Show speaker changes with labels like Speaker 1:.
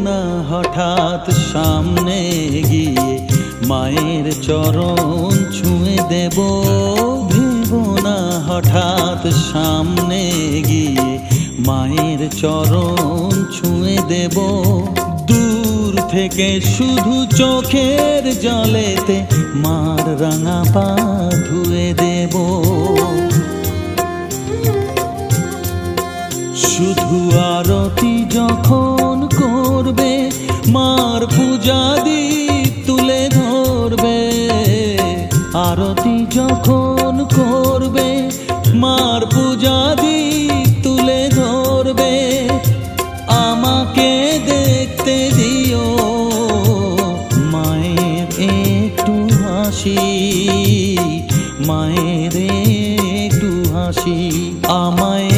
Speaker 1: না হঠাৎ সামনে গিয়ে মায়ের চরণ ছুঁয়ে দেব। ভেবো না হঠাৎ সামনে গিয়ে মায়ের চরণ ছুঁয়ে দেব। দূর থেকে শুধু চোখের জলেতে মার রাঙা পা ধুয়ে দেব। শুধু আরতি যখন করবে মার পূজা দীপ তুলে ধরবে। আরতি যখন করবে মার পূজা দীপ তুলে ধরবে। আমাকে দেখতে দিও মায়ের একটু হাসি, মায়ের একটু হাসি। আমায়